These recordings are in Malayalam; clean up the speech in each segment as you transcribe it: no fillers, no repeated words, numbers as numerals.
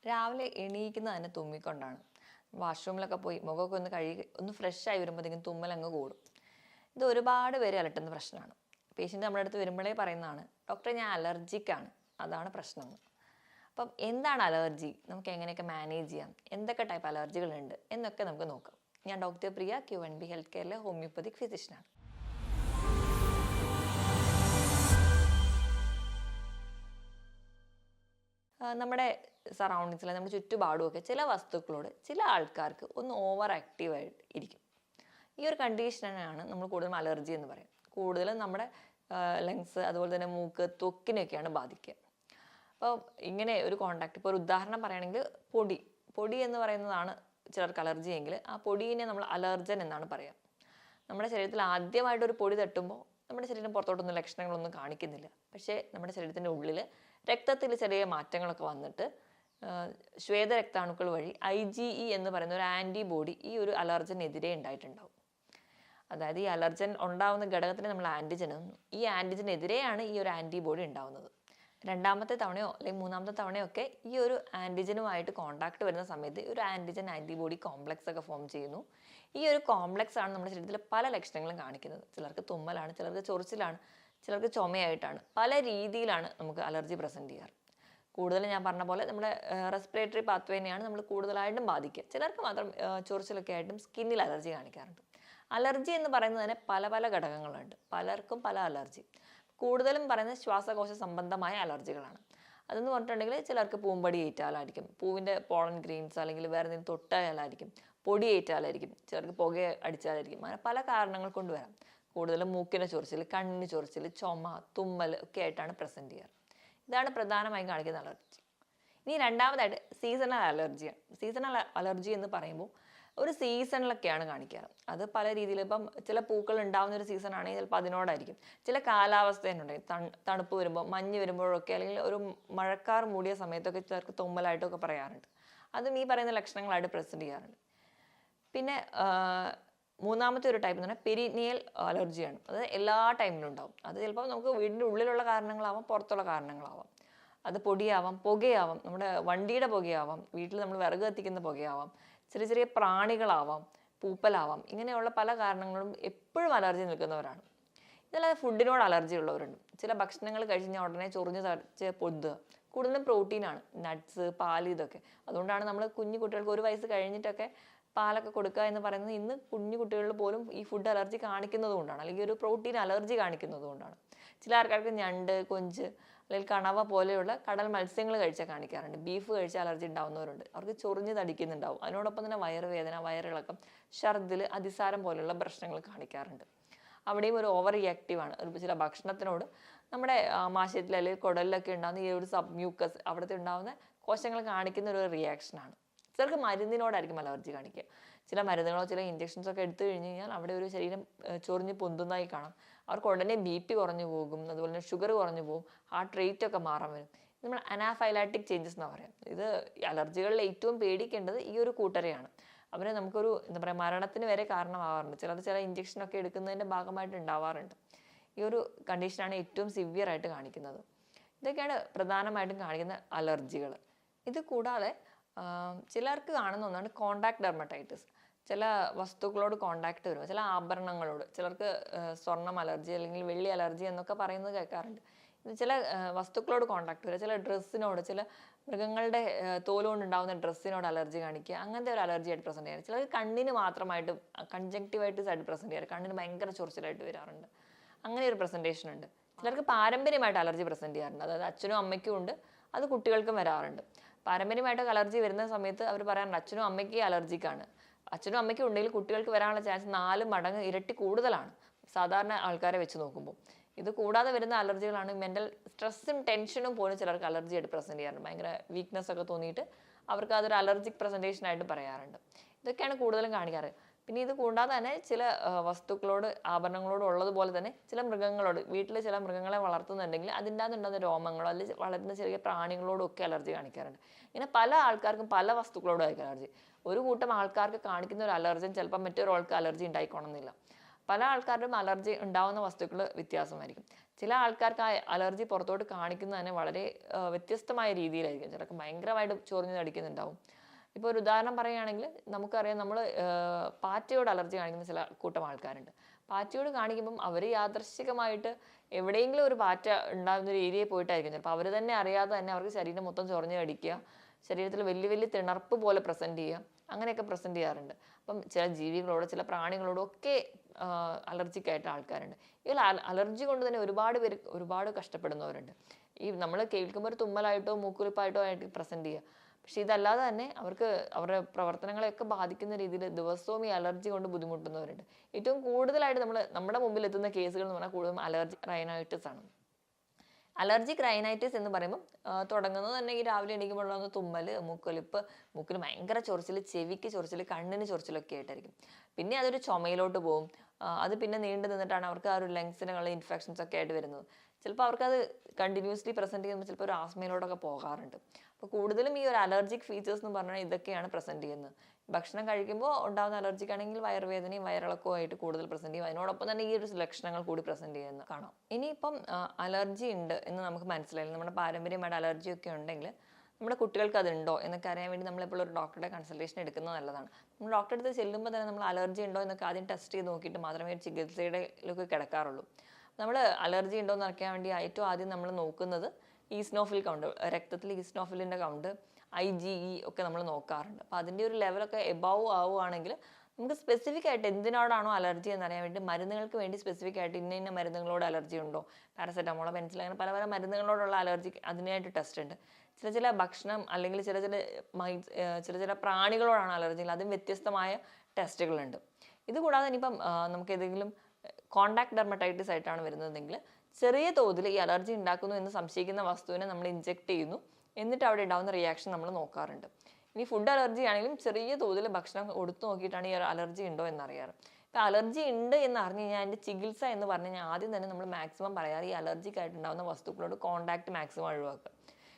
രാവിലെ എണീക്കുന്നത് തന്നെ തുമ്മിക്കൊണ്ടാണ്. വാഷ്റൂമിലൊക്കെ പോയി മുഖമൊക്കെ ഒന്ന് കഴുകി ഒന്ന് ഫ്രഷായി വരുമ്പോഴത്തേക്കും തുമ്മലങ്ങ് കൂടും. ഇത് ഒരുപാട് പേര് അലട്ടുന്ന പ്രശ്നമാണ്. പേഷ്യൻ്റ് നമ്മുടെ അടുത്ത് വരുമ്പോഴേ പറയുന്നതാണ്, ഡോക്ടറെ ഞാൻ അലർജിക്കാണ്, അതാണ് പ്രശ്നം. അപ്പം എന്താണ് അലർജി, നമുക്ക് എങ്ങനെയൊക്കെ മാനേജ് ചെയ്യാം, എന്തൊക്കെ ടൈപ്പ് അലർജികളുണ്ട് എന്നൊക്കെ നമുക്ക് നോക്കാം. ഞാൻ ഡോക്ടർ പ്രിയ, QNB ഹെൽത്ത് കെയറിലെ ഹോമിയോപ്പതിക് ഫിസിഷ്യനാണ്. നമ്മുടെ സറൗണ്ടിങ്സിൽ നമ്മുടെ ചുറ്റുപാടുമൊക്കെ ചില വസ്തുക്കളോട് ചില ആൾക്കാർക്ക് ഒന്ന് ഓവർ ആക്റ്റീവായിട്ട് ഇരിക്കും. ഈ ഒരു കണ്ടീഷനാണ് നമ്മൾ കൂടുതലും അലർജി എന്ന് പറയും. കൂടുതലും നമ്മുടെ ലങ്സ്, അതുപോലെ തന്നെ മൂക്ക്, ത്വക്കിനെയൊക്കെയാണ് ബാധിക്കുക. അപ്പോൾ ഇങ്ങനെ ഒരു കോണ്ടാക്ട്, ഇപ്പോൾ ഒരു ഉദാഹരണം പറയുകയാണെങ്കിൽ പൊടി എന്ന് പറയുന്നതാണ് ചിലർക്ക് അലർജി എങ്കിൽ ആ പൊടിയെ നമ്മൾ അലർജൻ എന്നാണ് പറയുക. നമ്മുടെ ശരീരത്തിൽ ആദ്യമായിട്ടൊരു പൊടി തട്ടുമ്പോൾ നമ്മുടെ ശരീരം പുറത്തോട്ടൊന്നും ലക്ഷണങ്ങളൊന്നും കാണിക്കുന്നില്ല. പക്ഷേ നമ്മുടെ ശരീരത്തിൻ്റെ ഉള്ളിൽ രക്തത്തിൽ ചെറിയ മാറ്റങ്ങളൊക്കെ വന്നിട്ട് ശ്വേതരക്താണുക്കൾ വഴി IgE എന്ന് പറയുന്ന ഒരു ആൻറ്റിബോഡി ഈ ഒരു അലർജനെതിരെ ഉണ്ടായിട്ടുണ്ടാവും. അതായത് ഈ അലർജൻ ഉണ്ടാവുന്ന ഘടകത്തിന് നമ്മൾ ആൻറ്റിജൻ എന്നും, ഈ ആൻറ്റിജനെതിരെയാണ് ഈ ഒരു ആൻറ്റിബോഡി ഉണ്ടാവുന്നത്. രണ്ടാമത്തെ തവണയോ അല്ലെങ്കിൽ മൂന്നാമത്തെ തവണയോ ഒക്കെ ഈ ഒരു ആൻറ്റിജനുമായിട്ട് കോണ്ടാക്ട് വരുന്ന സമയത്ത് ഒരു ആൻറ്റിജൻ ആൻറ്റിബോഡി കോംപ്ലക്സ് ഒക്കെ ഫോം ചെയ്യുന്നു. ഈ ഒരു കോംപ്ലക്സ് ആണ് നമ്മുടെ ശരീരത്തിൽ പല ലക്ഷണങ്ങളും കാണിക്കുന്നത്. ചിലർക്ക് തുമ്മലാണ്, ചിലർക്ക് ചൊറിച്ചിലാണ്, ചിലർക്ക് ചുമയായിട്ടാണ്. പല രീതിയിലാണ് നമുക്ക് അലർജി പ്രസൻറ്റ് ചെയ്യാറ്. കൂടുതലും ഞാൻ പറഞ്ഞ പോലെ നമ്മുടെ റെസ്പിറേറ്ററി പാത്വേനെയാണ് നമ്മൾ കൂടുതലായിട്ടും ബാധിക്കുക. ചിലർക്ക് മാത്രം ചൊറിച്ചിലൊക്കെ ആയിട്ടും സ്കിന്നിൽ അലർജി കാണിക്കാറുണ്ട്. അലർജി എന്ന് പറയുന്നത് തന്നെ പല പല ഘടകങ്ങളുണ്ട്. പലർക്കും പല അലർജി. കൂടുതലും പറയുന്നത് ശ്വാസകോശ സംബന്ധമായ അലർജികളാണ്. അതെന്ന് പറഞ്ഞിട്ടുണ്ടെങ്കിൽ ചിലർക്ക് പൂമ്പൊടി ഏറ്റാലായിരിക്കും, പൂവിൻ്റെ പോളൻ ഗ്രെയിൻസ് അല്ലെങ്കിൽ വേറെ എന്തെങ്കിലും തൊട്ടാലായിരിക്കും, പൊടി ഏറ്റാലായിരിക്കും, ചിലർക്ക് പുക അടിച്ചാലായിരിക്കും. അങ്ങനെ പല കാരണങ്ങൾ കൊണ്ട് വരാം. കൂടുതലും മൂക്കിന് ചൊറിച്ചിൽ, കണ്ണിന് ചൊറിച്ചിൽ, ചുമ, തുമ്മൽ ഒക്കെ ആയിട്ടാണ് പ്രസൻറ്റ് ചെയ്യാറ്. ഇതാണ് പ്രധാനമായും കാണിക്കുന്ന അലർജി. ഇനി രണ്ടാമതായിട്ട് സീസണൽ അലർജിയാണ്. സീസണൽ അലർജി എന്ന് പറയുമ്പോൾ ഒരു സീസണിലൊക്കെയാണ് കാണിക്കാറ്. അത് പല രീതിയിൽ, ഇപ്പം ചില പൂക്കൾ ഉണ്ടാകുന്ന ഒരു സീസൺ ആണെങ്കിൽ ചിലപ്പോൾ അതിനോടായിരിക്കും. ചില കാലാവസ്ഥയുണ്ടായി, തണുപ്പ് വരുമ്പോൾ, മഞ്ഞ് വരുമ്പോഴൊക്കെ, അല്ലെങ്കിൽ ഒരു മഴക്കാർ മൂടിയ സമയത്തൊക്കെ ചിലർക്ക് തുമ്മലായിട്ടൊക്കെ പറയാറുണ്ട്. അതും ഈ പറയുന്ന ലക്ഷണങ്ങളായിട്ട് പ്രസൻറ്റ് ചെയ്യാറുണ്ട്. പിന്നെ മൂന്നാമത്തെ ഒരു ടൈപ്പ് എന്ന് പറഞ്ഞാൽ പെരിനിയൽ അലർജിയാണ്. അത് എല്ലാ ടൈമിലും ഉണ്ടാവും. അത് ചിലപ്പോൾ നമുക്ക് വീടിൻ്റെ ഉള്ളിലുള്ള കാരണങ്ങളാവാം, പുറത്തുള്ള കാരണങ്ങളാവാം. അത് പൊടിയാവാം, പുകയാവാം, നമ്മുടെ വണ്ടിയുടെ പുകയാവാം, വീട്ടിൽ നമ്മൾ വിറക് കത്തിക്കുന്ന പുകയാവാം, ചെറിയ ചെറിയ പ്രാണികളാവാം, പൂപ്പലാവാം. ഇങ്ങനെയുള്ള പല കാരണങ്ങളും എപ്പോഴും അലർജി നിൽക്കുന്നവരാണ്. ഇതല്ലാതെ ഫുഡിനോട് അലർജി ഉള്ളവരുണ്ട്. ചില ഭക്ഷണങ്ങൾ കഴിച്ചാൽ ഉടനെ ചൊറിഞ്ഞ് തടിച്ച് പൊതുക. കൂടുതലും പ്രോട്ടീനാണ്, നട്ട്സ്, പാല്, ഇതൊക്കെ. അതുകൊണ്ടാണ് നമ്മൾ കുഞ്ഞു കുട്ടികൾക്ക് 1 വയസ്സ് കഴിഞ്ഞിട്ടൊക്കെ പാലൊക്കെ കൊടുക്കുക എന്ന് പറയുന്നത്. ഇന്ന് കുഞ്ഞു കുട്ടികളിൽ പോലും ഈ ഫുഡ് അലർജി കാണിക്കുന്നത് കൊണ്ടാണ്, അല്ലെങ്കിൽ ഒരു പ്രോട്ടീൻ അലർജി കാണിക്കുന്നത് കൊണ്ടാണ്. ചില ആൾക്കാർക്ക് ഞണ്ട്, കൊഞ്ച് അല്ലെങ്കിൽ കണവ പോലെയുള്ള കടൽ മത്സ്യങ്ങൾ കഴിച്ചാൽ കാണിക്കാറുണ്ട്. ബീഫ് കഴിച്ചാൽ അലർജി ഉണ്ടാവുന്നവരുണ്ട്. അവർക്ക് ചൊറിഞ്ഞ് തടിക്കുന്നുണ്ടാവും. അതിനോടൊപ്പം തന്നെ വയറുവേദന, വയറിളക്കം, ഛർദിൽ, അതിസാരം പോലെയുള്ള പ്രശ്നങ്ങൾ കാണിക്കാറുണ്ട്. അവിടെയും ഒരു ഓവർ റിയാക്റ്റീവാണ്. ചില ഭക്ഷണത്തിനോട് നമ്മുടെ ആമാശയത്തിൽ അല്ലെങ്കിൽ കുടലിലൊക്കെ ഉണ്ടാകുന്ന ഈ ഒരു സബ് മ്യൂക്കസ്, അവിടുത്തെ ഉണ്ടാകുന്ന കോശങ്ങൾ കാണിക്കുന്ന ഒരു റിയാക്ഷനാണ്. ചിലർക്ക് മരുന്നിനോടായിരിക്കും അലർജി കാണിക്കുക. ചില മരുന്നുകളോ ചില ഇഞ്ചക്ഷൻസോ ഒക്കെ എടുത്തു കഴിഞ്ഞ് കഴിഞ്ഞാൽ അവിടെ ഒരു ശരീരം ചൊറിഞ്ഞ് പൊന്തുന്നതായി കാണാം. അവർക്ക് ഉടനെ BP കുറഞ്ഞു പോകും, അതുപോലെ തന്നെ ഷുഗർ കുറഞ്ഞു പോകും, ഹാർട്ട് റേറ്റ് ഒക്കെ മാറാൻ വരും. നമ്മൾ അനാഫൈലാറ്റിക് ചേഞ്ചസ് എന്ന് പറയാം. ഇത് അലർജികളിൽ ഏറ്റവും പേടിക്കേണ്ടത് ഈ ഒരു കൂട്ടരെയാണ്. അവരെ നമുക്കൊരു എന്താ പറയുക, മരണത്തിന് വരെ കാരണമാവാറുണ്ട്. ചില ഇഞ്ചക്ഷനൊക്കെ എടുക്കുന്നതിൻ്റെ ഭാഗമായിട്ട് ഉണ്ടാവാറുണ്ട്. ഈ ഒരു കണ്ടീഷനാണ് ഏറ്റവും സിവിയർ ആയിട്ട് കാണിക്കുന്നത്. ഇതൊക്കെയാണ് പ്രധാനമായിട്ടും കാണിക്കുന്ന അലർജികൾ. ഇത് കൂടാതെ ചിലർക്ക് കാണുന്ന ഒന്നാണ് കോണ്ടാക്ട് ഡെർമറ്റൈറ്റിസ്. ചില വസ്തുക്കളോട് കോണ്ടാക്ട് വരുമ്പോൾ, ചില ആഭരണങ്ങളോട്, ചിലർക്ക് സ്വർണ്ണം അലർജി അല്ലെങ്കിൽ വെള്ളി അലർജി എന്നൊക്കെ പറയുന്നത് കേൾക്കാറുണ്ട്. ഇത് ചില വസ്തുക്കളോട് കോണ്ടാക്ട് വരിക, ചില ഡ്രസ്സിനോട്, ചില മൃഗങ്ങളുടെ തോലുകൊണ്ടുണ്ടാകുന്ന ഡ്രസ്സിനോട് അലർജി കാണിക്കുക, അങ്ങനത്തെ ഒരു അലർജി ആയിട്ട് പ്രസൻറ്റ് ചെയ്യാറ്. ചിലർക്ക് കണ്ണിന് മാത്രമായിട്ട് കൺജങ്ക്റ്റിവൈറ്റിസ് ആയിട്ട് പ്രസൻറ്റ് ചെയ്യാറ്, കണ്ണിന് ഭയങ്കര ചൊറിച്ചിലായിട്ട് വരാറുണ്ട്. അങ്ങനെ ഒരു പ്രസൻറ്റേഷൻ ഉണ്ട്. ചിലർക്ക് പാരമ്പര്യമായിട്ട് അലർജി പ്രസൻറ്റ് ചെയ്യാറുണ്ട്. അതായത് അച്ഛനും അമ്മയ്ക്കും ഉണ്ട്, അത് കുട്ടികൾക്കും വരാറുണ്ട്. പാരമ്പര്യമായിട്ട് അലർജി വരുന്ന സമയത്ത് അവർ പറയാറുണ്ട് അച്ഛനും അമ്മയ്ക്ക് അലർജിക്കാണ്. അച്ഛനും അമ്മയ്ക്കും ഉണ്ടെങ്കിൽ കുട്ടികൾക്ക് വരാനുള്ള ചാൻസ് 4 മടങ്ങ് ഇരട്ടി കൂടുതലാണ് സാധാരണ ആൾക്കാരെ വെച്ച് നോക്കുമ്പോൾ. ഇത് കൂടാതെ വരുന്ന അലർജികളാണ് മെൻ്റൽ സ്ട്രെസ്സും ടെൻഷനും പോലും ചിലർക്ക് അലർജിയായിട്ട് പ്രസൻറ്റ് ചെയ്യാറുണ്ട്. ഭയങ്കര വീക്ക്നെസ് ഒക്കെ തോന്നിയിട്ട് അവർക്ക് അതൊരു അലർജിക് പ്രസൻറ്റേഷനായിട്ട് പറയാറുണ്ട്. ഇതൊക്കെയാണ് കൂടുതലും കാണിക്കാറ്. പിന്നെ ഇത് കൂടാതെ തന്നെ ചില വസ്തുക്കളോട്, ആഭരണങ്ങളോട് ഉള്ളതുപോലെ തന്നെ ചില മൃഗങ്ങളോട്, വീട്ടിൽ ചില മൃഗങ്ങളെ വളർത്തുന്നുണ്ടെങ്കിൽ അതിൻ്റെ അകത്തുണ്ടാകുന്ന രോമങ്ങളോ അല്ലെങ്കിൽ വളരുന്ന ചെറിയ പ്രാണികളോടും ഒക്കെ അലർജി കാണിക്കാറുണ്ട്. ഇങ്ങനെ പല ആൾക്കാർക്കും പല വസ്തുക്കളോടും ആയിരിക്കും അലർജി. ഒരു കൂട്ടം ആൾക്കാർക്ക് കാണിക്കുന്ന ഒരു അലർജൻ ചിലപ്പോൾ മറ്റൊരാൾക്ക് അലർജി ഉണ്ടായിക്കോണമെന്നില്ല. പല ആൾക്കാരുടെയും അലർജി ഉണ്ടാവുന്ന വസ്തുക്കൾ വ്യത്യാസമായിരിക്കും. ചില ആൾക്കാർക്ക് ആ അലർജി പുറത്തോട്ട് കാണിക്കുന്നത് തന്നെ വളരെ വ്യത്യസ്തമായ രീതിയിലായിരിക്കും. ചിലർക്ക് ഭയങ്കരമായിട്ട് ചൊറിഞ്ഞ് തടിക്കുന്നുണ്ടാവും. ഇപ്പോൾ ഒരു ഉദാഹരണം പറയുകയാണെങ്കിൽ നമുക്കറിയാം, നമ്മൾ പാറ്റയോട് അലർജി കാണിക്കുന്ന ചില കൂട്ടം ആൾക്കാരുണ്ട്. പാറ്റയോട് കാണിക്കുമ്പം അവർ യാദൃശ്ചികമായിട്ട് എവിടെയെങ്കിലും ഒരു പാറ്റ ഉണ്ടാകുന്ന ഒരു ഏരിയയിൽ പോയിട്ടായിരിക്കും ചിലപ്പോൾ അവർ തന്നെ അറിയാതെ തന്നെ അവർക്ക് ശരീരം മൊത്തം ചൊറിഞ്ഞ് കടിക്കുക, ശരീരത്തിൽ വലിയ വലിയ തിണർപ്പ് പോലെ പ്രസൻറ്റ് ചെയ്യുക, അങ്ങനെയൊക്കെ പ്രസൻറ്റ് ചെയ്യാറുണ്ട്. അപ്പം ചില ജീവികളോട് ചില പ്രാണികളോടും ഒക്കെ അലർജിക്കായിട്ട് ആൾക്കാരുണ്ട്. ഈ അലർജി കൊണ്ട് തന്നെ ഒരുപാട് പേര് ഒരുപാട് കഷ്ടപ്പെടുന്നവരുണ്ട്. ഈ നമ്മൾ കേൾക്കുമ്പോൾ ഒരു തുമ്മലായിട്ടോ മൂക്കുലിപ്പായിട്ടോ ആയിട്ട് പ്രസൻറ്റ് ചെയ്യുക. പക്ഷെ ഇതല്ലാതെ തന്നെ അവർക്ക് അവരുടെ പ്രവർത്തനങ്ങളെയൊക്കെ ബാധിക്കുന്ന രീതിയിൽ ദിവസവും ഈ അലർജി കൊണ്ട് ബുദ്ധിമുട്ടുന്നവരുണ്ട്. ഏറ്റവും കൂടുതലായിട്ട് നമ്മുടെ മുമ്പിൽ എത്തുന്ന കേസുകൾ എന്ന് പറഞ്ഞാൽ കൂടുതലും അലർജി റൈനൈറ്റിസ് ആണ്. അലർജിക് റൈനൈറ്റിസ് എന്ന് പറയുമ്പോൾ തുടങ്ങുന്നത് തന്നെ ഈ രാവിലെ എണീക്കുമ്പോഴുള്ള തുമ്മൽ, മൂക്കൊലിപ്പ്, മൂക്കിന് ഭയങ്കര ചൊറിച്ചിൽ, ചെവിക്ക് ചൊറിച്ചിൽ, കണ്ണിന് ചൊറിച്ചിലൊക്കെ ആയിട്ടായിരിക്കും. പിന്നെ അതൊരു ചുമയിലോട്ട് പോകും. അത് പിന്നെ നീണ്ടു നിന്നിട്ടാണ് അവർക്ക് ആ ഒരു ലങ്സിനുള്ള ഇൻഫെക്ഷൻസ് ഒക്കെ ആയിട്ട് വരുന്നത്. ചിലപ്പോൾ അവർക്കത് കണ്ടിന്യൂസ്ലി പ്രസൻറ്റ് ചെയ്യുമ്പോൾ ചിലപ്പോൾ ഒരു ആസ്മയിലോട്ടൊക്കെ പോകാറുണ്ട്. അപ്പോൾ കൂടുതലും ഈ ഒരു അലർജിക് ഫീച്ചേഴ്സ് എന്ന് പറഞ്ഞാൽ ഇതൊക്കെയാണ് പ്രസൻറ്റ് ചെയ്യുന്നത്. ഭക്ഷണം കഴിക്കുമ്പോൾ ഉണ്ടാകുന്ന അലർജിക്കാണെങ്കിൽ വയറുവേദനയും വയറിളക്കവും ആയിട്ട് കൂടുതൽ പ്രസൻറ്റ് ചെയ്യും. അതിനോടൊപ്പം തന്നെ ഈ ഒരു ലക്ഷണങ്ങൾ കൂടി പ്രസൻറ്റ് ചെയ്യുന്ന കാണാം. ഇനിയിപ്പം അലർജി ഉണ്ട് എന്ന് നമുക്ക് മനസ്സിലായില്ല, നമ്മുടെ പാരമ്പര്യമായിട്ട് അലർജി ഒക്കെ ഉണ്ടെങ്കിൽ നമ്മുടെ കുട്ടികൾക്ക് അതുണ്ടോ എന്നൊക്കെ അറിയാൻ വേണ്ടി നമ്മളെപ്പോഴും ഒരു ഡോക്ടറുടെ കൺസൾട്ടേഷൻ എടുക്കുന്നത് നല്ലതാണ്. നമ്മൾ ഡോക്ടറെ അടുത്ത് ചെല്ലുമ്പോൾ തന്നെ നമ്മൾ അലർജി ഉണ്ടോ എന്നൊക്കെ ആദ്യം ടെസ്റ്റ് ചെയ്ത് നോക്കിയിട്ട് മാത്രമേ ഒരു ചികിത്സയിലേക്ക് കിടക്കാറുള്ളൂ. നമ്മൾ അലർജി ഉണ്ടോ എന്ന് അറിയാൻ വേണ്ടി ഏറ്റവും ആദ്യം നമ്മൾ നോക്കുന്നത് ഈസ്നോഫിൽ കൗണ്ട്, രക്തത്തിൽ ഈസ്നോഫിലിൻ്റെ കൗണ്ട്, IgE ഒക്കെ നമ്മൾ നോക്കാറുണ്ട്. അപ്പോൾ അതിൻ്റെ ഒരു ലെവലൊക്കെ എബവ് ആവുകയാണെങ്കിൽ നമുക്ക് സ്പെസിഫിക് ആയിട്ട് എന്തിനോടാണോ അലർജി എന്നറിയാൻ വേണ്ടി മരുന്നുകൾക്ക് വേണ്ടി സ്പെസിഫിക് ആയിട്ട് ഇന്ന മരുന്നുകളോട് അലർജി ഉണ്ടോ, പാരസെറ്റമോളോ പെൻസിൽ, അങ്ങനെ പല പല മരുന്നുകളോടുള്ള അലർജി അതിനായിട്ട് ടെസ്റ്റ് ഉണ്ട്. ചില ഭക്ഷണം അല്ലെങ്കിൽ ചില പ്രാണികളോടാണ് അലർജി, അതും വ്യത്യസ്തമായ ടെസ്റ്റുകളുണ്ട്. ഇതുകൂടാതെ ഇനിയിപ്പം നമുക്ക് ഏതെങ്കിലും കോണ്ടാക്ട് ഡെർമറ്റൈറ്റിസ് ആയിട്ടാണ് വരുന്നതെങ്കിൽ ചെറിയ തോതിൽ ഈ അലർജി ഉണ്ടാക്കുന്നു എന്ന് സംശയിക്കുന്ന വസ്തുവിനെ നമ്മൾ ഇഞ്ചെക്ട് ചെയ്യുന്നു, എന്നിട്ട് അവിടെ ഉണ്ടാകുന്ന റിയാക്ഷൻ നമ്മൾ നോക്കാറുണ്ട്. ഇനി ഫുഡ് അലർജി ആണെങ്കിലും ചെറിയ തോതിൽ ഭക്ഷണം കൊടുത്തു നോക്കിയിട്ടാണ് ഈ അലർജി ഉണ്ടോ എന്നറിയാറ്. ഇപ്പം അലർജി ഉണ്ട് എന്ന് അറിഞ്ഞു കഴിഞ്ഞാൽ അതിൻ്റെ ചികിത്സ എന്ന് പറഞ്ഞു കഴിഞ്ഞാൽ ആദ്യം തന്നെ നമ്മൾ മാക്സിമം പറയാറ് ഈ അലർജിക്കായിട്ടുണ്ടാകുന്ന വസ്തുക്കളോട് കോണ്ടാക്ട് മാക്സിമം ഒഴിവാക്കുക.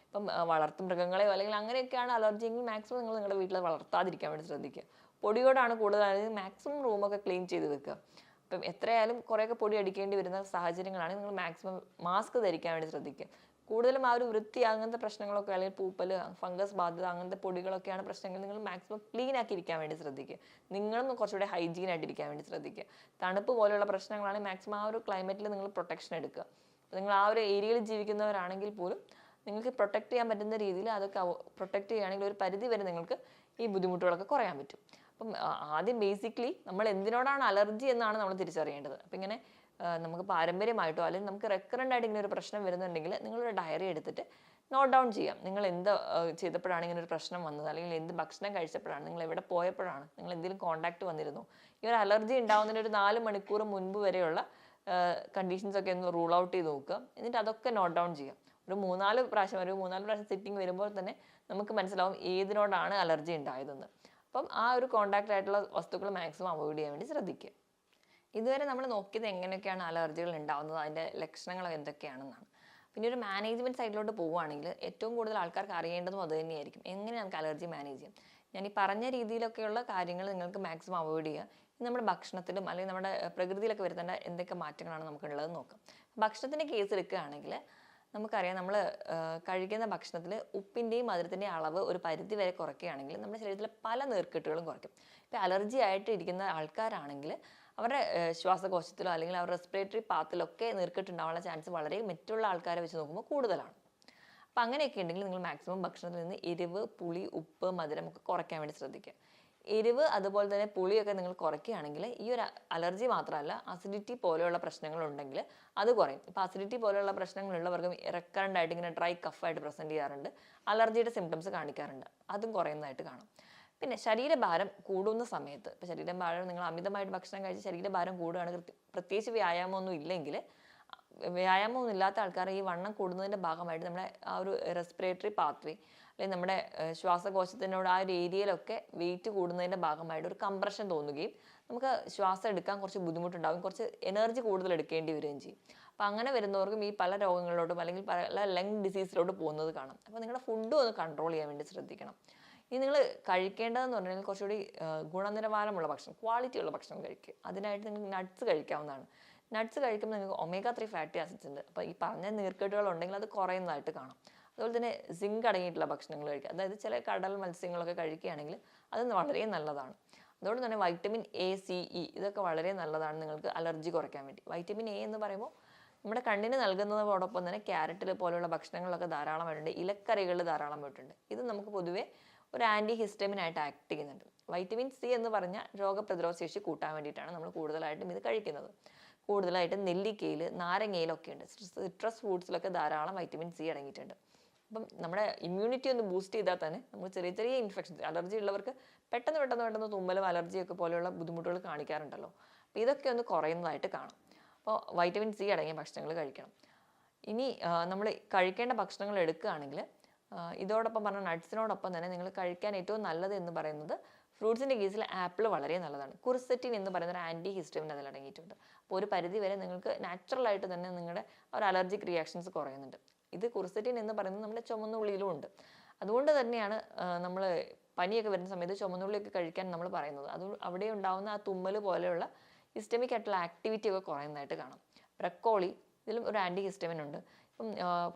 ഇപ്പം വളർത്തു മൃഗങ്ങളെയോ അല്ലെങ്കിൽ അങ്ങനെയൊക്കെയാണ് അലർജി എങ്കിൽ മാക്സിമം നിങ്ങൾ നിങ്ങളുടെ വീട്ടിൽ വളർത്താതിരിക്കാൻ വേണ്ടി ശ്രദ്ധിക്കുക. പൊടിയോടാണ് കൂടുതൽ, മാക്സിമം റൂമൊക്കെ ക്ലീൻ ചെയ്ത് വെക്കുക. ഇപ്പം എത്രയായാലും കുറേയൊക്കെ പൊടി അടിക്കേണ്ടി വരുന്ന സാഹചര്യങ്ങളാണ്, നിങ്ങൾ മാക്സിമം മാസ്ക് ധരിക്കാൻ വേണ്ടി ശ്രദ്ധിക്കുക. കൂടുതലും ആ ഒരു വൃത്തി അങ്ങനത്തെ പ്രശ്നങ്ങളൊക്കെ അല്ലെങ്കിൽ പൂപ്പൽ, ഫംഗസ് ബാധിത അങ്ങനത്തെ പൊടികളൊക്കെയാണ് പ്രശ്നങ്ങൾ, നിങ്ങൾ മാക്സിമം ക്ലീൻ ആക്കി ഇരിക്കാൻ വേണ്ടി ശ്രദ്ധിക്കുക. നിങ്ങളും കുറച്ചുകൂടെ ഹൈജീൻ ആയിട്ടിരിക്കാൻ വേണ്ടി ശ്രദ്ധിക്കുക. തണുപ്പ് പോലെയുള്ള പ്രശ്നങ്ങളാണെങ്കിൽ മാക്സിമം ആ ഒരു ക്ലൈമറ്റിൽ നിങ്ങൾ പ്രൊട്ടക്ഷൻ എടുക്കുക. നിങ്ങൾ ആ ഒരു ഏരിയയിൽ ജീവിക്കുന്നവരാണെങ്കിൽ പോലും നിങ്ങൾക്ക് പ്രൊട്ടക്ട് ചെയ്യാൻ പറ്റുന്ന രീതിയിൽ അതൊക്കെ പ്രൊട്ടക്ട് ചെയ്യുകയാണെങ്കിൽ ഒരു പരിധി വരെ നിങ്ങൾക്ക് ഈ ബുദ്ധിമുട്ടുകളൊക്കെ കുറയാൻ പറ്റും. അപ്പം ആദ്യം ബേസിക്കലി നമ്മൾ എന്തിനോടാണ് അലർജി എന്നാണ് നമ്മൾ തിരിച്ചറിയേണ്ടത്. അപ്പം ഇങ്ങനെ നമുക്ക് പാരമ്പര്യമായിട്ടോ അല്ലെങ്കിൽ നമുക്ക് റെക്കറൻ്റ് ആയിട്ട് ഇങ്ങനെ ഒരു പ്രശ്നം വരുന്നുണ്ടെങ്കിൽ നിങ്ങളൊരു ഡയറി എടുത്തിട്ട് നോട്ട് ഡൗൺ ചെയ്യാം. നിങ്ങൾ എന്ത് ചെയ്തപ്പോഴാണ് ഇങ്ങനെ ഒരു പ്രശ്നം വന്നത്, അല്ലെങ്കിൽ എന്ത് ഭക്ഷണം കഴിച്ചപ്പോഴാണ്, നിങ്ങൾ എവിടെ പോയപ്പോഴാണ്, നിങ്ങൾ എന്തെങ്കിലും കോണ്ടാക്ട് വന്നിരുന്നു, ഈ ഒരു അലർജി ഉണ്ടാകുന്നതിന് ഒരു 4 മണിക്കൂർ മുൻപ് വരെയുള്ള കണ്ടീഷൻസ് ഒക്കെ ഒന്ന് റൂൾ ഔട്ട് ചെയ്ത് നോക്കുക. എന്നിട്ട് അതൊക്കെ നോട്ട് ഡൗൺ ചെയ്യാം. ഒരു 3-4 പ്രാവശ്യം സിറ്റിംഗ് വരുമ്പോൾ തന്നെ നമുക്ക് മനസ്സിലാവും ഏതിനോടാണ് അലർജി ഉണ്ടായതെന്ന്. അപ്പം ആ ഒരു കോണ്ടാക്ട് ആയിട്ടുള്ള വസ്തുക്കൾ മാക്സിമം അവോയ്ഡ് ചെയ്യാൻ വേണ്ടി ശ്രദ്ധിക്കുക. ഇതുവരെ നമ്മൾ നോക്കിയത് എങ്ങനെയൊക്കെയാണ് അലർജികൾ ഉണ്ടാകുന്നത്, അതിൻ്റെ ലക്ഷണങ്ങൾ എന്തൊക്കെയാണെന്നാണ്. പിന്നെ ഒരു മാനേജ്മെൻറ്റ് സൈഡിലോട്ട് പോവുകയാണെങ്കിൽ ഏറ്റവും കൂടുതൽ ആൾക്കാർക്ക് അറിയേണ്ടതും അത് തന്നെയായിരിക്കും. എങ്ങനെ നമുക്ക് അലർജി മാനേജ് ചെയ്യാം. ഞാൻ ഈ പറഞ്ഞ രീതിയിലൊക്കെയുള്ള കാര്യങ്ങൾ നിങ്ങൾക്ക് മാക്സിമം അവോയ്ഡ് ചെയ്യുക. നമ്മുടെ ഭക്ഷണത്തിലും അല്ലെങ്കിൽ നമ്മുടെ പ്രകൃതിയിലൊക്കെ വരുത്തേണ്ട എന്തൊക്കെ മാറ്റങ്ങളാണ് നമുക്കുള്ളത് നോക്കാം. ഭക്ഷണത്തിൻ്റെ കേസ് എടുക്കുകയാണെങ്കിൽ നമുക്കറിയാം, നമ്മൾ കഴിക്കുന്ന ഭക്ഷണത്തിൽ ഉപ്പിൻ്റെയും മധുരത്തിൻ്റെയും അളവ് ഒരു പരിധി വരെ കുറയ്ക്കുകയാണെങ്കിൽ നമ്മുടെ ശരീരത്തിലെ പല നീർക്കെട്ടുകളും കുറയ്ക്കും. ഇപ്പോൾ അലർജി ആയിട്ട് ഇരിക്കുന്ന ആൾക്കാരാണെങ്കിൽ അവരുടെ ശ്വാസകോശത്തിലോ അല്ലെങ്കിൽ അവരുടെ റെസ്പിറേറ്ററി പാത്തിലൊക്കെ നീർക്കെട്ടുണ്ടാവാനുള്ള ചാൻസ് വളരെ മറ്റുള്ള ആൾക്കാരെ വെച്ച് നോക്കുമ്പോൾ കൂടുതലാണ്. അപ്പം അങ്ങനെയൊക്കെ ഉണ്ടെങ്കിൽ നിങ്ങൾ മാക്സിമം ഭക്ഷണത്തിൽ നിന്ന് എരിവ്, പുളി, ഉപ്പ്, മധുരം ഒക്കെ കുറയ്ക്കാൻ വേണ്ടി ശ്രദ്ധിക്കുക. എരിവ് അതുപോലെ തന്നെ പുളിയൊക്കെ നിങ്ങൾ കുറയ്ക്കുകയാണെങ്കിൽ ഈ ഒരു അലർജി മാത്രമല്ല, അസിഡിറ്റി പോലെയുള്ള പ്രശ്നങ്ങളുണ്ടെങ്കിൽ അത് കുറയും. ഇപ്പോൾ അസിഡിറ്റി പോലെയുള്ള പ്രശ്നങ്ങളുള്ളവർക്കും റെക്കറൻ്റ് ആയിട്ട് ഇങ്ങനെ ഡ്രൈ കഫായിട്ട് പ്രസൻറ്റ് ചെയ്യാറുണ്ട്, അലർജിയുടെ സിംറ്റംസ് കാണിക്കാറുണ്ട്, അതും കുറയുന്നതായിട്ട് കാണാം. പിന്നെ ശരീരഭാരം കൂടുന്ന സമയത്ത്, ഇപ്പോൾ ശരീരഭാരം നിങ്ങൾ അമിതമായിട്ട് ഭക്ഷണം കഴിച്ച് ശരീരഭാരം കൂടുകയാണ്, പ്രത്യേകിച്ച് വ്യായാമമൊന്നും ഇല്ലെങ്കിൽ, വ്യായാമമൊന്നും ഇല്ലാത്ത ആൾക്കാർ ഈ വണ്ണം കൂടുന്നതിൻ്റെ ഭാഗമായിട്ട് നമ്മുടെ ആ ഒരു റെസ്പിറേറ്ററി പാത്വേ അല്ലെങ്കിൽ നമ്മുടെ ശ്വാസകോശത്തിനോട് ആ ഒരു ഏരിയയിലൊക്കെ വെയിറ്റ് കൂടുന്നതിൻ്റെ ഭാഗമായിട്ട് ഒരു കംപ്രഷൻ തോന്നുകയും നമുക്ക് ശ്വാസം എടുക്കാൻ കുറച്ച് ബുദ്ധിമുട്ടുണ്ടാകും, കുറച്ച് എനർജി കൂടുതൽ എടുക്കേണ്ടി വരികയും ചെയ്യും. അപ്പോൾ അങ്ങനെ വരുന്നവർക്കും ഈ പല രോഗങ്ങളിലോട്ടും അല്ലെങ്കിൽ പല ലങ് ഡിസീസിലോട്ട് പോകുന്നത് കാണാം. അപ്പോൾ നിങ്ങളുടെ ഫുഡും ഒന്ന് കൺട്രോൾ ചെയ്യാൻ വേണ്ടി ശ്രദ്ധിക്കണം. ഇനി നിങ്ങൾ കഴിക്കേണ്ടതെന്ന് പറഞ്ഞാൽ കുറച്ചുകൂടി ഗുണനിലവാരമുള്ള ഭക്ഷണം, ക്വാളിറ്റി ഉള്ള ഭക്ഷണം കഴിക്കുക. അതിനായിട്ട് നിങ്ങൾ നട്ട്സ് കഴിക്കാവുന്നതാണ്. നട്ട്സ് കഴിക്കുമ്പോൾ നിങ്ങൾക്ക് omega-3 ഫാറ്റി ആസിഡ്സ് ഉണ്ട്. അപ്പോൾ ഈ പറഞ്ഞ നീർക്കെട്ടുകൾ ഉണ്ടെങ്കിൽ അത് കുറയുന്നതായിട്ട് കാണാം. അതുപോലെ തന്നെ സിങ്ക് അടങ്ങിയിട്ടുള്ള ഭക്ഷണങ്ങൾ കഴിക്കുക, അതായത് ചില കടൽ മത്സ്യങ്ങളൊക്കെ കഴിക്കുകയാണെങ്കിൽ അത് വളരെ നല്ലതാണ്. അതുകൊണ്ട് തന്നെ വൈറ്റമിൻ എ, സി, ഇ ഇതൊക്കെ വളരെ നല്ലതാണ് നിങ്ങൾക്ക് അലർജി കുറയ്ക്കാൻ വേണ്ടി. വൈറ്റമിൻ എ എന്ന് പറയുമ്പോൾ നമ്മുടെ കണ്ണിന് നൽകുന്നതോടൊപ്പം തന്നെ ക്യാരറ്റിൽ പോലെയുള്ള ഭക്ഷണങ്ങളൊക്കെ ധാരാളമായിട്ടുണ്ട്, ഇലക്കറികളിൽ ധാരാളമായിട്ടുണ്ട്. ഇത് നമുക്ക് പൊതുവേ ഒരു ആൻറ്റി ഹിസ്റ്റമിനായിട്ട് ആക്ട് ചെയ്യുന്നുണ്ട്. വൈറ്റമിൻ സി എന്ന് പറഞ്ഞാൽ രോഗപ്രതിരോധ ശേഷി കൂട്ടാൻ വേണ്ടിയിട്ടാണ് നമ്മൾ കൂടുതലായിട്ടും ഇത് കഴിക്കുന്നത്. കൂടുതലായിട്ടും നെല്ലിക്കയിൽ, നാരങ്ങയിലൊക്കെ ഉണ്ട്. സിട്രസ് ഫ്രൂട്ട്സിലൊക്കെ ധാരാളം വൈറ്റമിൻ സി അടങ്ങിയിട്ടുണ്ട്. അപ്പം നമ്മുടെ ഇമ്മ്യൂണിറ്റി ഒന്ന് ബൂസ്റ്റ് ചെയ്താൽ തന്നെ നമ്മൾ ചെറിയ ചെറിയ ഇൻഫെക്ഷൻസ്, അലർജി ഉള്ളവർക്ക് പെട്ടെന്ന് തുമ്മലും അലർജിയൊക്കെ പോലെയുള്ള ബുദ്ധിമുട്ടുകൾ കാണിക്കാറുണ്ടല്ലോ. അപ്പോൾ ഇതൊക്കെ ഒന്ന് കുറയുന്നതായിട്ട് കാണാം. അപ്പോൾ വൈറ്റമിൻ സി അടങ്ങിയ ഭക്ഷണങ്ങൾ കഴിക്കണം. ഇനി നമ്മൾ കഴിക്കേണ്ട ഭക്ഷണങ്ങൾ എടുക്കുകയാണെങ്കിൽ ഇതോടൊപ്പം പറഞ്ഞ നട്ട്സിനോടൊപ്പം തന്നെ നിങ്ങൾ കഴിക്കാൻ ഏറ്റവും നല്ലത് എന്ന് പറയുന്നത് ഫ്രൂട്ട്സിൻ്റെ കേസിൽ ആപ്പിൾ വളരെ നല്ലതാണ്. കുർസെറ്റിൻ എന്ന് പറയുന്ന ഒരു ആൻറ്റി ഹിസ്റ്റമിൻ അതിൽ അടങ്ങിയിട്ടുണ്ട്. അപ്പോൾ ഒരു പരിധി വരെ നിങ്ങൾക്ക് നാച്ചുറലായിട്ട് തന്നെ നിങ്ങളുടെ ഒരു അലർജിക് റിയാക്ഷൻസ് കുറയുന്നുണ്ട്. ഇത് കുർസെറ്റിൻ എന്ന് പറയുന്നത് നമ്മുടെ ചുമന്നുള്ളിയിലും ഉണ്ട്. അതുകൊണ്ട് തന്നെയാണ് നമ്മൾ പനിയൊക്കെ വരുന്ന സമയത്ത് ചുമന്നുള്ളിയൊക്കെ കഴിക്കാൻ നമ്മൾ പറയുന്നത്. അത് അവിടെ ഉണ്ടാകുന്ന ആ തുമ്മൽ പോലെയുള്ള ഹിസ്റ്റമിക് ആയിട്ടുള്ള ആക്ടിവിറ്റി ഒക്കെ കുറയുന്നതായിട്ട് കാണാം. ബ്രക്കോളി, ഇതിലും ഒരു ആൻറ്റി ഹിസ്റ്റമിൻ ഉണ്ട്. ഇപ്പം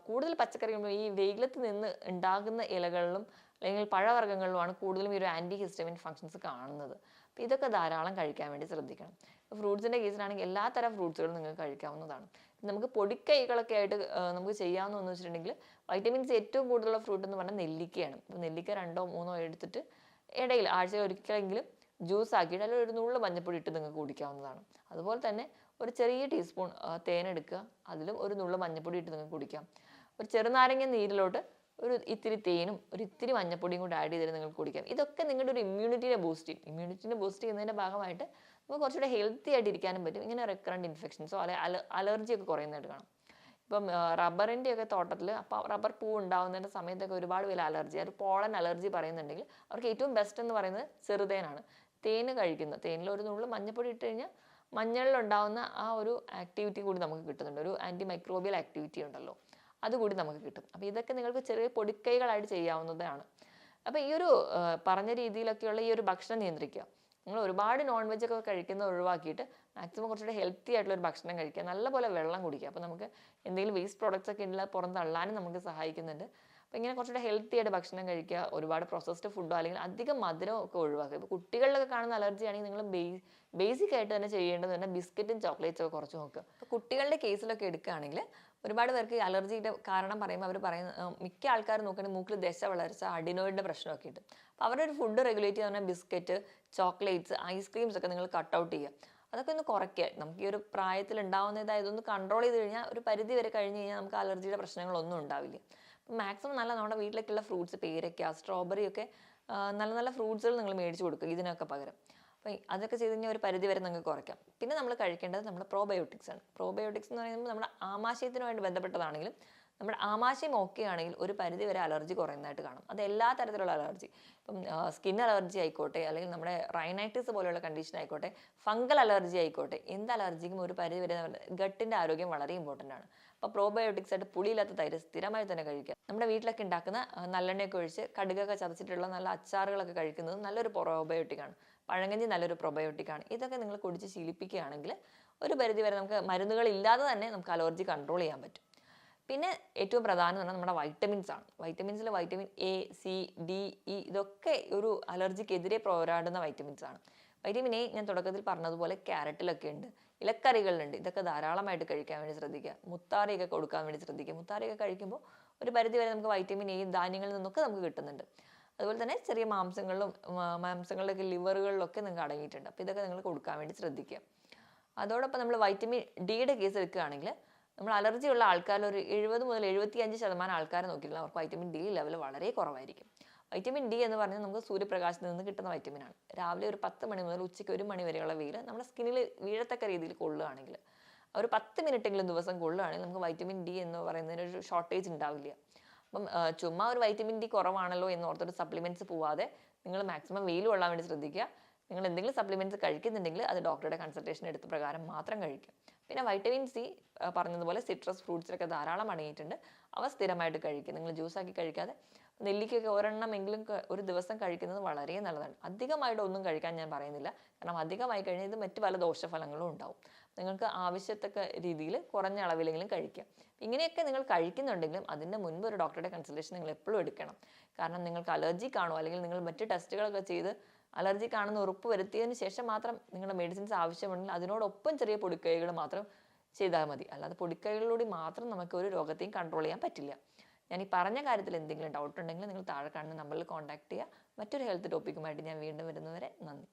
കൂടുതൽ പച്ചക്കറികളും ഈ വെയിലത്ത് നിന്ന് ഉണ്ടാകുന്ന ഇലകളിലും അല്ലെങ്കിൽ പഴവർഗ്ഗങ്ങളിലുമാണ് കൂടുതലും ഈ ഒരു ആൻറ്റി ഹിസ്റ്റമിൻ ഫങ്ഷൻസ് കാണുന്നത്. അപ്പോൾ ഇതൊക്കെ ധാരാളം കഴിക്കാൻ വേണ്ടി ശ്രദ്ധിക്കണം. ഫ്രൂട്ട്സിൻ്റെ കേസിലാണെങ്കിൽ എല്ലാ തരം ഫ്രൂട്ട്സുകളും നിങ്ങൾക്ക് കഴിക്കാവുന്നതാണ്. നമുക്ക് പൊടിക്കൈകളൊക്കെ ആയിട്ട് നമുക്ക് ചെയ്യാവുന്നതെന്ന് വെച്ചിട്ടുണ്ടെങ്കിൽ വൈറ്റമിൻ സി ഏറ്റവും കൂടുതലുള്ള ഫ്രൂട്ട് എന്ന് പറഞ്ഞാൽ നെല്ലിക്കയാണ്. അപ്പോൾ നെല്ലിക്ക 2 3 എടുത്തിട്ട് ഇടയിൽ ആഴ്ചയിൽ ഒരിക്കലെങ്കിലും ജ്യൂസ് ആക്കിയിട്ട് അല്ലെങ്കിൽ ഒരു നുള്ളു മഞ്ഞപ്പൊടി ഇട്ട് നിങ്ങൾക്ക് കുടിക്കാവുന്നതാണ്. അതുപോലെ തന്നെ ഒരു ചെറിയ ടീസ്പൂൺ തേനെടുക്കുക, അതിലും ഒരു നുള്ളു മഞ്ഞപ്പൊടി ഇട്ട് നിങ്ങൾക്ക് കുടിക്കാം. ഒരു ചെറുനാരങ്ങ നീരിലോട്ട് ഒരു ഇത്തിരി തേനും ഒരു ഇത്തിരി മഞ്ഞപ്പൊടിയും കൂടി ആഡ് ചെയ്തിട്ട് നിങ്ങൾക്ക് കുടിക്കാം. ഇതൊക്കെ നിങ്ങളുടെ ഒരു ഇമ്മ്യൂണിറ്റിനെ ബൂസ്റ്റ് ചെയ്യും. ഇമ്മ്യൂണിറ്റിനെ ബൂസ്റ്റ് ചെയ്യുന്നതിൻ്റെ ഭാഗമായിട്ട് നമുക്ക് കുറച്ചുകൂടെ ഹെൽത്തി ആയിട്ട് ഇരിക്കാനും പറ്റും. ഇങ്ങനെ റെക്കറൻറ്റ് ഇൻഫെക്ഷൻസോ അല്ലെങ്കിൽ അലർജിയൊക്കെ കുറയുന്നതായിട്ട് കാണാം. ഇപ്പം റബ്ബറിൻ്റെ ഒക്കെ തോട്ടത്തിൽ അപ്പോൾ റബ്ബർ പൂ ഉണ്ടാകുന്നതിൻ്റെ സമയത്തൊക്കെ ഒരുപാട് പേര് അലർജി, ഒരു പോളൻ അലർജി പറയുന്നുണ്ടെങ്കിൽ അവർക്ക് ഏറ്റവും ബെസ്റ്റ് എന്ന് പറയുന്നത് ചെറുതേനാണ്. തേന് കഴിക്കുന്നത്, തേനിൽ ഒരു നുള്ളു മഞ്ഞപ്പൊടി ഇട്ട് കഴിഞ്ഞാൽ മഞ്ഞളിലുണ്ടാകുന്ന ആ ഒരു ആക്ടിവിറ്റി കൂടി നമുക്ക് കിട്ടുന്നുണ്ട്. ഒരു ആൻറ്റി മൈക്രോബിയൽ ആക്ടിവിറ്റി ഉണ്ടല്ലോ, അതുകൂടി നമുക്ക് കിട്ടും. അപ്പോൾ ഇതൊക്കെ നിങ്ങൾക്ക് ചെറിയ പൊടിക്കൈകളായിട്ട് ചെയ്യാവുന്നതാണ്. അപ്പോൾ ഈ ഒരു പറഞ്ഞ രീതിയിലൊക്കെയുള്ള ഈ ഒരു ഭക്ഷണം നിയന്ത്രിക്കുക. നിങ്ങൾ ഒരുപാട് നോൺ വെജ് ഒക്കെ കഴിക്കുന്നത് ഒഴിവാക്കിയിട്ട് മാക്സിമം കുറച്ചുകൂടെ ഹെൽത്തി ആയിട്ടുള്ള ഒരു ഭക്ഷണം കഴിക്കുക, നല്ലപോലെ വെള്ളം കുടിക്കുക. അപ്പോൾ നമുക്ക് എന്തെങ്കിലും വേസ്റ്റ് പ്രോഡക്റ്റ്സ് ഒക്കെ ഉള്ള പുറന്തള്ളാനും നമുക്ക് സഹായിക്കുന്നുണ്ട്. അപ്പോൾ ഇങ്ങനെ കുറച്ചുകൂടെ ഹെൽത്തി ആയിട്ട് ഭക്ഷണം കഴിക്കുക, ഒരുപാട് പ്രോസസ്ഡ് ഫുഡോ അല്ലെങ്കിൽ അധികം മധുരം ഒക്കെ ഒഴിവാക്കുക. ഇപ്പോൾ കുട്ടികളിലൊക്കെ കാണുന്ന അലർജി ആണെങ്കിൽ നിങ്ങൾ ബേസിക് ആയിട്ട് തന്നെ ചെയ്യേണ്ടത് തന്നെ ബിസ്ക്കറ്റും ചോക്ലേറ്റ്സും ഒക്കെ കുറച്ച് നോക്കുക. അപ്പോൾ കുട്ടികളുടെ കേസിലൊക്കെ എടുക്കുകയാണെങ്കിൽ ഒരുപാട് പേർക്ക് ഈ അലർജിയുടെ കാരണം പറയുമ്പോൾ അവർ പറയുന്ന മിക്ക ആൾക്കാർ നോക്കുകയാണെങ്കിൽ മൂക്കിൽ ദശ വളർച്ച, അഡിനോയിഡിൻ്റെ പ്രശ്നമൊക്കെ ഉണ്ട്. അപ്പോൾ അവരുടെ ഒരു ഫുഡ് റെഗുലേറ്റ് ചെയ്യുന്ന ബിസ്ക്കറ്റ്, ചോക്ലേറ്റ്സ്, ഐസ്ക്രീംസ് ഒക്കെ നിങ്ങൾ കട്ട് ഔട്ട് ചെയ്യുക. അതൊക്കെ ഒന്ന് കുറയ്ക്കുക. നമുക്ക് ഈ ഒരു പ്രായത്തിൽ ഉണ്ടാവുന്നതായത് ഇതൊന്ന് കൺട്രോൾ ചെയ്ത് കഴിഞ്ഞാൽ ഒരു പരിധി വരെ കഴിഞ്ഞ് കഴിഞ്ഞാൽ നമുക്ക് അലർജിയുടെ പ്രശ്നങ്ങളൊന്നും ഉണ്ടാവില്ല. അപ്പം മാക്സിമം നല്ല നമ്മുടെ വീട്ടിലേക്കുള്ള ഫ്രൂട്ട്സ്, പേരയ്ക്ക, സ്ട്രോബെറി ഒക്കെ നല്ല നല്ല ഫ്രൂട്ട്സുകൾ നിങ്ങൾ മേടിച്ച് കൊടുക്കുക ഇതിനൊക്കെ പകരം. അപ്പോൾ അതൊക്കെ ചെയ്ത് കഴിഞ്ഞാൽ ഒരു പരിധി വരെ നിങ്ങൾക്ക് കുറയ്ക്കാം. പിന്നെ നമ്മൾ കഴിക്കേണ്ടത് നമ്മുടെ പ്രോബയോട്ടിക്സ് ആണ്. പ്രോബയോട്ടിക്സ് എന്ന് പറയുമ്പോൾ നമ്മുടെ ആമാശയത്തിനുമായിട്ട് ബന്ധപ്പെട്ടതാണെങ്കിലും നമ്മുടെ ആമാശയം ഓക്കെ ആണെങ്കിൽ ഒരു പരിധി വരെ അലർജി കുറയുന്നതായിട്ട് കാണും. അത് എല്ലാ തരത്തിലുള്ള അലർജി, ഇപ്പം സ്കിൻ അലർജി ആയിക്കോട്ടെ, അല്ലെങ്കിൽ നമ്മുടെ റൈനൈറ്റിസ് പോലെയുള്ള കണ്ടീഷൻ ആയിക്കോട്ടെ, ഫംഗൽ അലർജി ആയിക്കോട്ടെ, എന്ത് അലർജിക്കും ഒരു പരിധി വരെ ഗട്ടിൻ്റെ ആരോഗ്യം വളരെ ഇമ്പോർട്ടൻ്റ് ആണ്. അപ്പോൾ പ്രോബയോട്ടിക്സ് ആയിട്ട് പുളിയില്ലാത്ത തൈര് സ്ഥിരമായി തന്നെ കഴിക്കുക. നമ്മുടെ വീട്ടിലൊക്കെ ഉണ്ടാക്കുന്ന നല്ലെണ്ണയൊക്കെ ഒഴിച്ച് കടുകൊക്കെ ചതച്ചിട്ടുള്ള നല്ല അച്ചാറുകളൊക്കെ കഴിക്കുന്നത് നല്ലൊരു പ്രോബയോട്ടിക്കാണ്. പഴങ്കഞ്ഞി നല്ലൊരു പ്രോബയോട്ടിക്കാണ്. ഇതൊക്കെ നിങ്ങൾ കുടിച്ച് ശീലിപ്പിക്കുകയാണെങ്കിൽ ഒരു പരിധി വരെ നമുക്ക് മരുന്നുകളില്ലാതെ തന്നെ നമുക്ക് അലർജി കൺട്രോൾ ചെയ്യാൻ പറ്റും. പിന്നെ ഏറ്റവും പ്രധാനം എന്ന് പറഞ്ഞാൽ നമ്മുടെ വൈറ്റമിൻസ് ആണ്. വൈറ്റമിൻസിൽ vitamin A, C, D, E ഇതൊക്കെ ഒരു അലർജിക്കെതിരെ പോരാടുന്ന വൈറ്റമിൻസ് ആണ്. വൈറ്റമിൻ എ ഞാൻ തുടക്കത്തിൽ പറഞ്ഞതുപോലെ ക്യാരറ്റിലൊക്കെ ഉണ്ട്, ഇലക്കറികളിലുണ്ട്. ഇതൊക്കെ ധാരാളമായിട്ട് കഴിക്കാൻ വേണ്ടി ശ്രദ്ധിക്കുക. മുത്താറിയൊക്കെ കൊടുക്കാൻ വേണ്ടി ശ്രദ്ധിക്കുക. മുത്താറിയൊക്കെ കഴിക്കുമ്പോൾ ഒരു പരിധി വരെ നമുക്ക് വൈറ്റമിൻ എ ധാന്യങ്ങളിൽ നിന്നൊക്കെ നമുക്ക് കിട്ടുന്നുണ്ട്. അതുപോലെ തന്നെ ചെറിയ മാംസങ്ങളിലൊക്കെ ലിവറുകളിലൊക്കെ നിങ്ങൾക്ക് അടങ്ങിയിട്ടുണ്ട്. അപ്പോൾ ഇതൊക്കെ നിങ്ങൾ കൊടുക്കാൻ വേണ്ടി ശ്രദ്ധിക്കുക. അതോടൊപ്പം നമ്മൾ വൈറ്റമിൻ ഡിയുടെ കേസ് എടുക്കുകയാണെങ്കിൽ നമ്മൾ അലർജി ഉള്ള ആൾക്കാരിൽ ഒരു 70 മുതൽ 75% ആൾക്കാരെ നോക്കിയിട്ടുള്ള അവർക്ക് വൈറ്റമിൻ ഡി ലെവൽ വളരെ കുറവായിരിക്കും. വൈറ്റമിൻ ഡി എന്ന് പറഞ്ഞാൽ നമുക്ക് സൂര്യപ്രകാശത്തിൽ നിന്ന് കിട്ടുന്ന വൈറ്റമിനാണ്. രാവിലെ ഒരു 10 മണി മുതൽ ഉച്ചയ്ക്ക് 1 മണി വരെയുള്ള വെയിൽ നമ്മുടെ സ്കിന്നിൽ വീഴത്തക്ക രീതിയിൽ കൊള്ളുകയാണെങ്കിൽ, ഒരു 10 മിനിറ്റെങ്കിലും ദിവസം കൊള്ളുകയാണെങ്കിൽ നമുക്ക് വൈറ്റമിൻ ഡി എന്ന് പറയുന്നതിന് ഒരു ഷോർട്ടേജ് ഉണ്ടാവില്ല. അപ്പം ചുമ്മാ ഒരു വൈറ്റമിൻ ഡി കുറവാണല്ലോ എന്ന് ഓർത്തൊരു സപ്ലിമെൻറ്റ്സ് പോവാതെ നിങ്ങൾ മാക്സിമം വെയിൽ കൊള്ളാൻ വേണ്ടി ശ്രദ്ധിക്കുക. നിങ്ങൾ എന്തെങ്കിലും സപ്ലിമെൻറ്റ്സ് കഴിക്കുന്നുണ്ടെങ്കിൽ അത് ഡോക്ടറുടെ കൺസൾട്ടേഷൻ എടുത്ത പ്രകാരം മാത്രം കഴിക്കുക. പിന്നെ വൈറ്റമിൻ സി പറഞ്ഞതുപോലെ സിട്രസ് ഫ്രൂട്ട്സിലൊക്കെ ധാരാളം അടങ്ങിയിട്ടുണ്ട്. അവ സ്ഥിരമായിട്ട് കഴിക്കുക. നിങ്ങൾ ജ്യൂസാക്കി കഴിക്കാതെ നെല്ലിക്കൊക്കെ ഒരെണ്ണമെങ്കിലും ഒരു ദിവസം കഴിക്കുന്നത് വളരെ നല്ലതാണ്. അധികമായിട്ട് ഒന്നും കഴിക്കാൻ ഞാൻ പറയുന്നില്ല, കാരണം അധികമായി കഴിഞ്ഞാൽ ഇത് മറ്റു പല ദോഷഫലങ്ങളും ഉണ്ടാവും. നിങ്ങൾക്ക് ആവശ്യത്തക്ക രീതിയിൽ കുറഞ്ഞ അളവിലെങ്കിലും കഴിക്കാം. ഇങ്ങനെയൊക്കെ നിങ്ങൾ കഴിക്കുന്നുണ്ടെങ്കിലും അതിൻ്റെ മുൻപ് ഒരു ഡോക്ടറുടെ കൺസൾട്ടേഷൻ നിങ്ങൾ എപ്പോഴും എടുക്കണം. കാരണം നിങ്ങൾക്ക് അലർജി കാണോ അല്ലെങ്കിൽ നിങ്ങൾ മറ്റ് ടെസ്റ്റുകളൊക്കെ ചെയ്ത് അലർജി കാണുന്ന ഉറപ്പ് വരുത്തിയതിന് ശേഷം മാത്രം നിങ്ങളുടെ മെഡിസിൻസ് ആവശ്യമുണ്ടെങ്കിൽ അതിനോടൊപ്പം ചെറിയ പൊടിക്കൈകൾ മാത്രം ചെയ്താൽ മതി. അല്ലാതെ പൊടിക്കൈകളിലൂടെ മാത്രം നമുക്ക് ഒരു രോഗത്തെയും കൺട്രോൾ ചെയ്യാൻ പറ്റില്ല. ഞാൻ ഈ പറഞ്ഞ കാര്യത്തിൽ എന്തെങ്കിലും ഡൗട്ട് ഉണ്ടെങ്കിൽ നിങ്ങൾ താഴെ കാണുന്ന നമ്പറിൽ കോൺടാക്ട് ചെയ്യുക. മറ്റൊരു ഹെൽത്ത് ടോപ്പിക്കുമായിട്ട് ഞാൻ വീണ്ടും വരുന്നവരെ നന്ദി.